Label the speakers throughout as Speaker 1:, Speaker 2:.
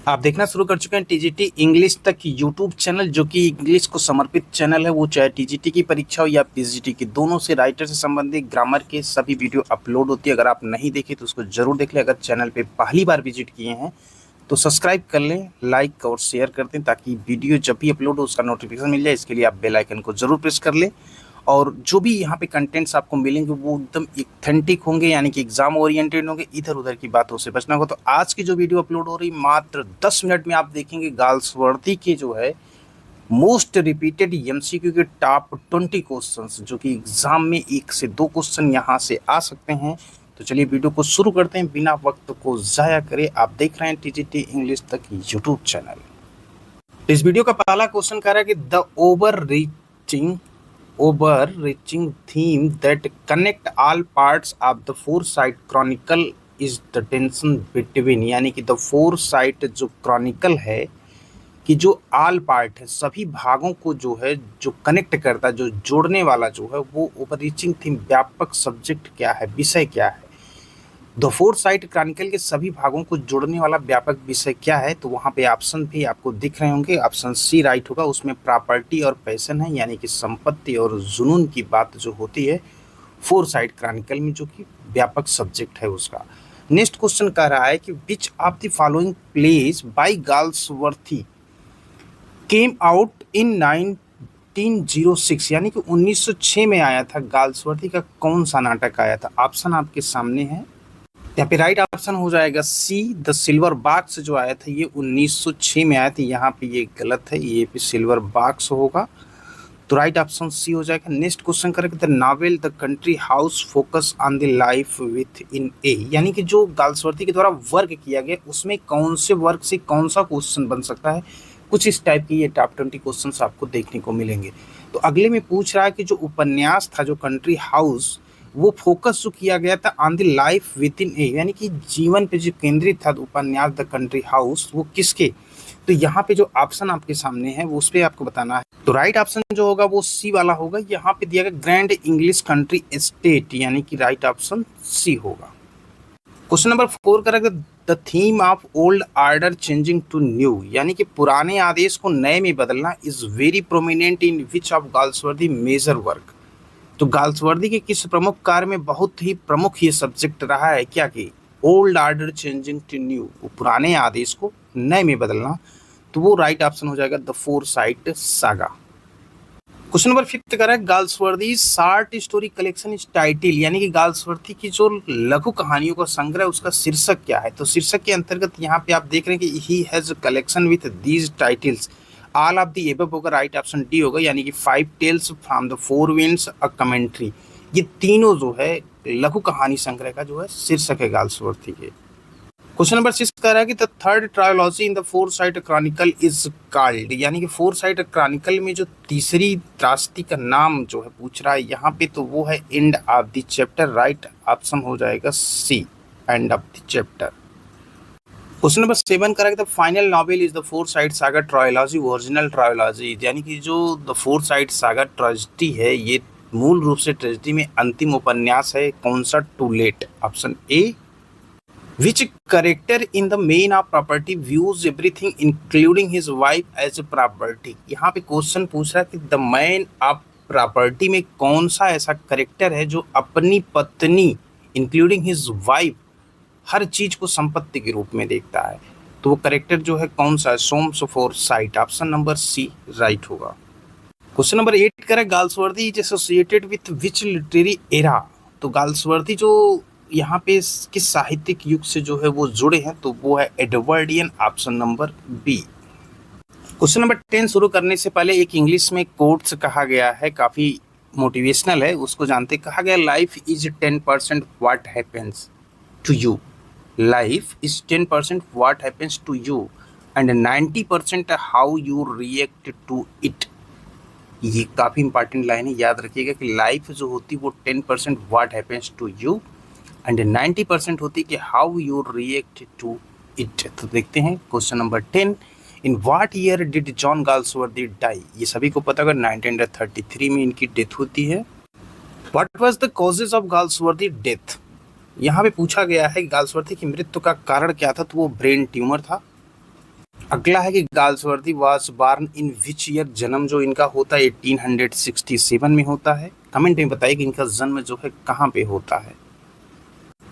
Speaker 1: आप देखना शुरू कर चुके हैं टीजीटी इंग्लिश तक यूट्यूब चैनल, जो कि इंग्लिश को समर्पित चैनल है। वो चाहे टीजीटी की परीक्षा हो या पीजीटी की, दोनों से राइटर से संबंधित ग्रामर के सभी वीडियो अपलोड होती है। अगर आप नहीं देखे तो उसको जरूर देख लें। अगर चैनल पे पहली बार विजिट किए हैं तो सब्सक्राइब कर लें, लाइक और शेयर कर दें, ताकि वीडियो जब भी अपलोड हो उसका नोटिफिकेशन मिल जाए। इसके लिए आप बेल आइकन को जरूर प्रेस कर लें। और जो भी यहाँ पे कंटेंट्स आपको मिलेंगे वो एकदम ऑथेंटिक होंगे, यानी कि एग्जाम ओरिएंटेड होंगे। इधर उधर की बातों से बचना होगा। तो आज की जो वीडियो अपलोड हो रही, मात्र 10 मिनट में आप देखेंगे गाल्सवर्दी के जो है मोस्ट रिपीटेड एमसीक्यू के टॉप 20 क्वेश्चंस, जो कि एग्जाम में 1 से 2 क्वेश्चन यहाँ से आ सकते हैं। तो चलिए वीडियो को शुरू करते हैं बिना वक्त को जाया करे। आप देख रहे हैं टीजीटी इंग्लिश तक यूट्यूब चैनल। इस वीडियो का पहला क्वेश्चन कह रहा है कि the overreaching theme that connect all parts of the foresight chronicle is the tension between, यानी कि द फोरसाइट जो क्रॉनिकल है कि जो आल पार्ट है, सभी भागों को जो है जो कनेक्ट करता है, जो जोड़ने वाला जो है, वो ओवररीचिंग थीम व्यापक सब्जेक्ट क्या है, विषय क्या है। द फोरसाइट क्रॉनिकल के सभी भागों को जोड़ने वाला व्यापक विषय क्या है। तो वहाँ पे ऑप्शन भी आपको दिख रहे होंगे। ऑप्शन सी राइट होगा। उसमें प्रॉपर्टी और पैशन है, यानी कि संपत्ति और जुनून की बात जो होती है फोरसाइट क्रॉनिकल में, जो कि व्यापक सब्जेक्ट है उसका। नेक्स्ट क्वेश्चन कह रहा है कि which of the following plays by Galsworthy came out in 1906, यानी कि 1906 में आया था। गाल्सवर्थी का कौन सा नाटक आया था? ऑप्शन आपके सामने है। यहाँ पे राइट ऑप्शन हो जाएगा सी, द सिल्वर बॉक्स जो आया था ये 1906 में आया था। यहाँ पे ये गलत है, ये पे सिल्वर बॉक्स होगा। तो राइट ऑप्शन सी हो जाएगा। नेक्स्ट क्वेश्चन करेंगे, the novel The Country House focus on the life within a, यानी कि जो गाल्सवर्दी के द्वारा वर्क किया गया उसमें कौन से वर्क से कौन सा क्वेश्चन बन सकता है। कुछ इस टाइप की ये टॉप 20 क्वेश्चंस आपको देखने को मिलेंगे। तो अगले में पूछ रहा है कि जो उपन्यास था, जो कंट्री हाउस, वो फोकस जो किया गया था on the life within a, यानी कि जीवन पे जो केंद्रित था उपन्यास द कंट्री हाउस, वो किसके। तो यहाँ पे जो ऑप्शन आपके सामने है वो उस पर आपको बताना है। तो राइट ऑप्शन जो होगा वो सी वाला होगा। यहाँ पे दिया गया ग्रैंड इंग्लिश कंट्री एस्टेट, यानी कि राइट ऑप्शन सी होगा। क्वेश्चन नंबर 4 करेंगे, the theme of old order changing to new, यानी कि पुराने आदेश को नए में बदलना, is very prominent in which of Galsworthy major work. तो गाल्सवर्दी के किस प्रमुख कार्य में बहुत ही प्रमुख ये सब्जेक्ट रहा है क्या कि old order changing to new, पुराने आदेश को नए में बदलना। तो वो राइट ऑप्शन हो जाएगा the Forsyte saga. Question number 5 कह रहा है, Galsworthy short story collection is title, यानी कि गाल्सवर्दी की जो लघु कहानियों का संग्रह उसका शीर्षक क्या है। तो शीर्षक के अंतर्गत यहाँ पे आप देख रहे हैं कि he has collection with these titles, all of the above होगा। राइट ऑप्शन डी होगा, यानी कि 5 tales from the 4 winds a commentary. ये तीनों जो है लघु कहानी संग्रह का जो है शीर्षक है गाल्सवर्दी के। क्वेश्चन नंबर 6 कह रहा है कि the third trilogy in the foresight Chronicle is called, यानी कि फोरसाइट क्रॉनिकल में जो तीसरी त्रासदी का नाम जो है पूछ रहा है यहाँ पे, तो वो है end of the chapter. Right option हो जाएगा C, end of the chapter. Question number 7 करें, the final novel is the Forsyte Saga trilogy original trilogy, यानी कि जो द फोरसाइट सागा ट्रेजेडी है ये मूल रूप से ट्रेजेडी में अंतिम उपन्यास है। कौन सा? Too late. Option A. Which character in the main of property views everything including his wife as a property? यहाँ पे क्वेश्चन पूछ रहा है कि द मैन ऑफ प्रॉपर्टी में कौन सा ऐसा करेक्टर है जो अपनी पत्नी इंक्लूडिंग हिज वाइफ हर चीज को संपत्ति के रूप में देखता है। तो वो करेक्टर जो है कौन सा है? Soames Forsyte. Option number C right होगा। क्वेश्चन नंबर 8 करें, Galsworthy is associated with which literary era. तो गाल्सवर्दी जो यहाँ पे किस साहित्यिक युग से जो है वो जुड़े हैं, तो वो है Edwardian. Option number B. Question number 10 शुरू करने से पहले एक इंग्लिश में कोट्स कहा गया है, काफी मोटिवेशनल है, उसको जानते। कहा गया, life is 10% what happens to you, life is 10% what happens to you and 90% how you react to it. ये काफी इंपॉर्टेंट लाइन है, याद रखिएगा कि लाइफ जो होती है वो 10% what happens to you and 90% होती है कि how you react to it. तो देखते हैं question number 10, in what year did John Galsworthy die. ये सभी को पता होगा 1933 में इनकी डेथ होती है। What was the causes of Galsworthy death. यहाँ पे पूछा गया है गाल्सवर्दी की मृत्यु का कारण क्या था, तो वो ब्रेन ट्यूमर था। अगला है कि Galsworthy was born in which year, जन्म जो इनका होता है 1867 में होता है। कमेंट में बताइए कि इनका जन्म जो है कहाँ पे होता है।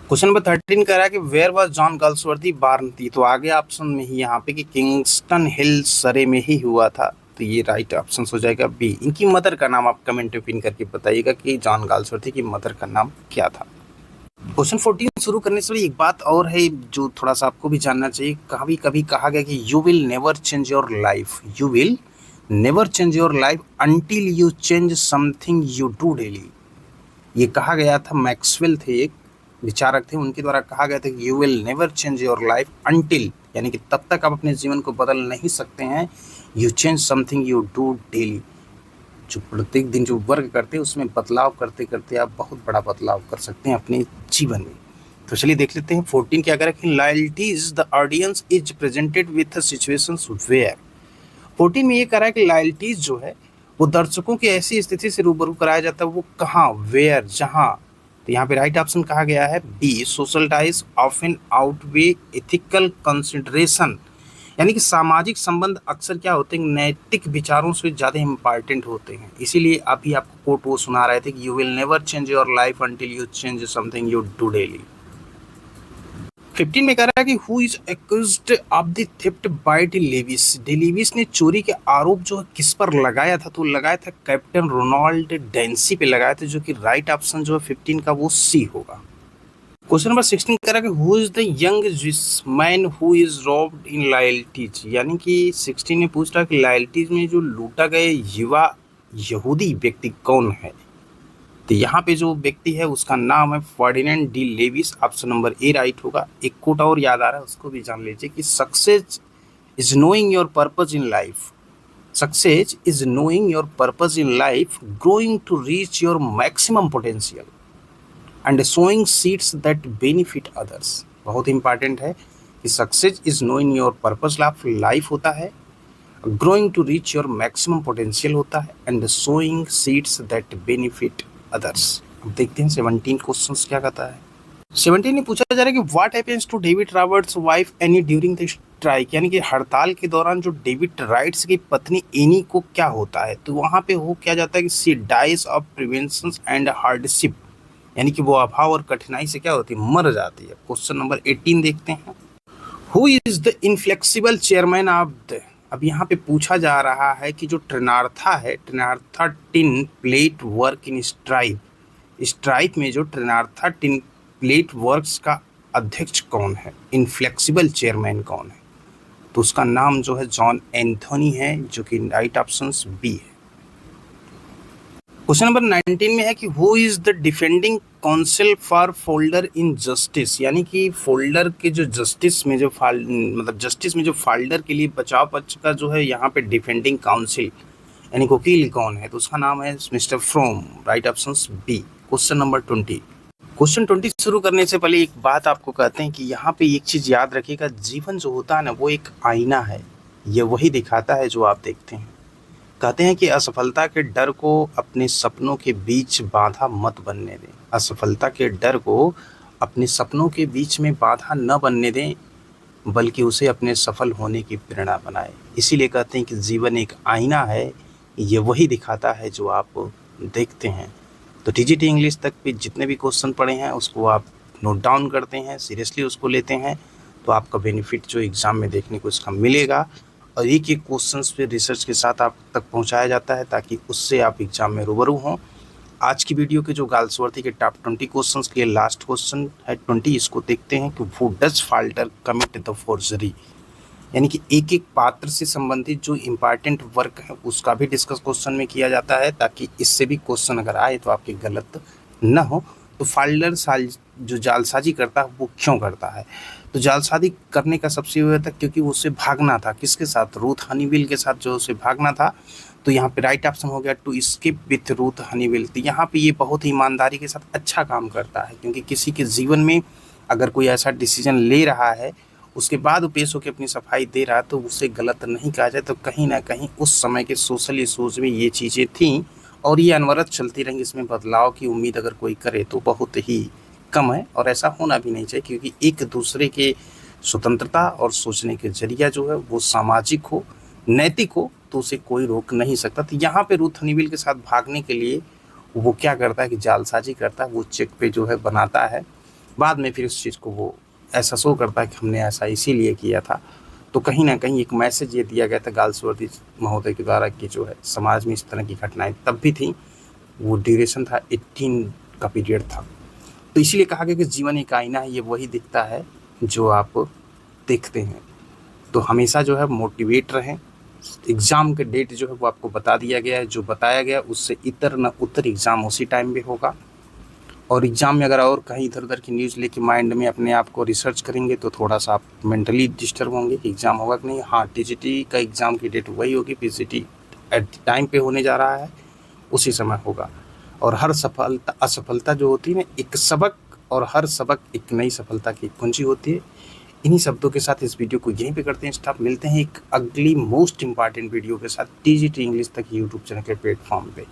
Speaker 1: क्वेश्चन नंबर 13 कह रहा है कि where was John Galsworthy born थी, तो आगे ऑप्शन में ही यहाँ पे कि किंगस्टन हिल सरे में ही हुआ था, तो ये राइट ऑप्शन हो जाएगा बी। इनकी मदर का नाम आप कमेंट में पिन करके बताइएगा कि जॉन गाल्सवर्दी की मदर का नाम क्या था। क्वेश्चन 14 शुरू करने से पहले एक बात और है जो थोड़ा सा आपको भी जानना चाहिए। कभी कभी कहा गया कि you will never change your life, you will never change your life until you change something you do daily. ये कहा गया था, मैक्सवेल थे एक विचारक थे, उनके द्वारा कहा गया था कि you will never change your life until, यानी कि तब तक आप अपने जीवन को बदल नहीं सकते हैं, you change something you do daily, जो प्रत्येक दिन जो वर्क करते हैं उसमें बदलाव करते करते आप बहुत बड़ा बदलाव कर सकते हैं अपने जीवन में। तो चलिए देख लेते हैं 14 क्या कह रहा है कि Loyalties the audience is presented with situations where. 14 में ये कह रहा है कि लॉयल्टीज जो है वो दर्शकों की ऐसी स्थिति से रूबरू कराया जाता है, वो कहाँ, वेयर, जहाँ। तो यहाँ पे राइट ऑप्शन कहा गया है B, social ties often outweigh ethical consideration, यानी कि सामाजिक संबंध अक्सर क्या होते हैं, नैतिक विचारों से ज़्यादा इम्पॉर्टेंट होते हैं। इसीलिए अभी आपको कोट वो सुना रहे थे कि you will never change your life until you change something you do daily. 15 में कह रहा है कि who is accused of the theft by De Levis, De Levis ने चोरी के आरोप जो है किस पर लगाया था, तो लगाया था कैप्टन रोनाल्ड डेंसी पे लगाया था, जो कि राइट ऑप्शन जो है 15 का वो सी होगा। क्वेश्चन नंबर 16 कह रहा है कि हु इज द यंग जिस man who is robbed in loyalties, यानी कि 16 में पूछ रहा है कि लॉयल्टीज में जो लूटा गए युवा यहूदी व्यक्ति कौन है। तो यहाँ पे जो व्यक्ति है उसका नाम है Ferdinand De Levis, option number A right होगा। एक कोट और याद आ रहा है, उसको भी जान लीजिए कि success is knowing your purpose in life, success is knowing your purpose in life, growing to reach your maximum potential and sowing seeds that benefit others. बहुत इंपॉर्टेंट है कि success is knowing your purpose of life होता है, growing to reach your maximum potential होता है, and sowing seeds that benefit others. अब देखते हैं 17 क्वेश्चंस क्या कहता है। 17 में पूछा जा रहा है कि what happens to David Roberts wife Annie during the strike, यानी कि हड़ताल के दौरान जो डेविड राइट्स की पत्नी एनी को क्या होता है, तो वहाँ पे हो क्या जाता है कि she dies of prevention and hardship, यानी कि वो अभाव और कठिनाई से क्या होती है, मर जाती है। क्वेश्चन नंबर 18 देखते हैं, who is the inflexible chairman of the, अब यहाँ पे पूछा जा रहा है कि जो ट्रिनार्था है, Trenartha tin plate work in Strife, Strife में जो ट्रिनार्था टिन प्लेट वर्क्स का अध्यक्ष कौन है, इनफ्लेक्सिबल चेयरमैन कौन है, तो उसका नाम जो है जॉन एंथोनी है, जो कि राइट ऑप्शन बी है। क्वेश्चन नंबर 19 में है कि who is the defending council for folder in justice, यानी कि फोल्डर के जो जस्टिस में जो मतलब जस्टिस में जो फोल्डर के लिए बचाव पक्ष का जो है यहाँ पे डिफेंडिंग काउंसिल यानी वकील कौन है, तो उसका नाम है mister Frome, right option B. Question number 20, question 20 शुरू करने से पहले एक बात आपको कहते हैं कि यहाँ पे एक चीज़ याद रखिएगा, जीवन जो होता है ना वो एक आईना है, ये वही दिखाता है जो आप देखते हैं। कहते हैं कि असफलता के डर को अपने सपनों के बीच बाधा मत बनने दें, असफलता के डर को अपने सपनों के बीच में बाधा न बनने दें, बल्कि उसे अपने सफल होने की प्रेरणा बनाएं। इसीलिए कहते हैं कि जीवन एक आईना है, ये वही दिखाता है जो आप देखते हैं। तो टीजीटी इंग्लिश तक भी जितने भी क्वेश्चन पढ़े हैं उसको आप नोट डाउन करते हैं, सीरियसली उसको लेते हैं, तो आपका बेनिफिट जो एग्ज़ाम में देखने को इसका मिलेगा। और एक एक क्वेश्चंस पे रिसर्च के साथ आप तक पहुंचाया जाता है ताकि उससे आप एग्जाम में रूबरू हों। आज की वीडियो के जो गाल्सवर्दी के टॉप 20 क्वेश्चंस के लिए लास्ट क्वेश्चन है 20, इसको देखते हैं कि वो does falter commit the forgery, यानी कि एक एक पात्र से संबंधित जो इम्पॉर्टेंट वर्क है उसका भी डिस्कस क्वेश्चन में किया जाता है, ताकि इससे भी क्वेश्चन अगर आए तो आपके गलत न हो। तो फाल्टर जो जालसाजी करता है वो क्यों करता है, तो जालसाजी करने का सबसे वजह था क्योंकि उसे भागना था, किसके साथ, रूथ हनीवेल के साथ जो उसे भागना था। तो यहाँ पे राइट ऑप्शन हो गया to skip with Ruth Honeywill. तो यहाँ पे ये बहुत ही ईमानदारी के साथ अच्छा काम करता है, क्योंकि किसी के जीवन में अगर कोई ऐसा डिसीजन ले रहा है उसके बाद वो पेश होकर अपनी सफाई दे रहा है तो उसे गलत नहीं कहा जाए। तो कहीं ना कहीं उस समय के सोशल इशूज़ में ये चीज़ें थीं और ये अनवरत चलती रहेंगी। इसमें बदलाव की उम्मीद अगर कोई करे तो बहुत ही कम है, और ऐसा होना भी नहीं चाहिए, क्योंकि एक दूसरे के स्वतंत्रता और सोचने के जरिया जो है वो सामाजिक हो, नैतिक हो, तो उसे कोई रोक नहीं सकता। तो यहाँ पे रूथ हनीवेल के साथ भागने के लिए वो क्या करता है कि जालसाजी करता है, वो चेक पे जो है बनाता है, बाद में फिर उस चीज़ को वो ऐसा शो करता है कि हमने ऐसा इसीलिए किया था। तो कहीं ना कहीं एक मैसेज ये दिया गया था गाल्सवर्दी महोदय के द्वारा कि जो है समाज में इस तरह की घटनाएं तब भी थी, वो ड्यूरेशन था 18 का पीरियड था। तो इसीलिए कहा गया कि जीवन एक आईना है, ये वही दिखता है जो आप देखते हैं। तो हमेशा जो है मोटिवेट रहें। एग्ज़ाम के डेट जो है वो आपको बता दिया गया है, जो बताया गया उससे इतर न उतर एग्ज़ाम उसी टाइम पे होगा। और एग्ज़ाम में अगर और कहीं इधर उधर की न्यूज़ लेके माइंड में अपने आप को रिसर्च करेंगे तो थोड़ा सा आप मेंटली डिस्टर्ब होंगे कि एग्ज़ाम होगा कि नहीं। हाँ, टीजीटी का एग्ज़ाम की डेट वही होगी, पीजीटी एट टाइम पे होने जा रहा है, उसी समय होगा। और हर सफलता असफलता जो होती है ना, एक सबक, और हर सबक एक नई सफलता की कुंजी होती है। इन्हीं शब्दों के साथ इस वीडियो को यहीं पे करते हैं स्टॉप। मिलते हैं एक अगली मोस्ट इंपॉर्टेंट वीडियो के साथ टीजीटी इंग्लिश तक यूट्यूब चैनल के प्लेटफॉर्म पे।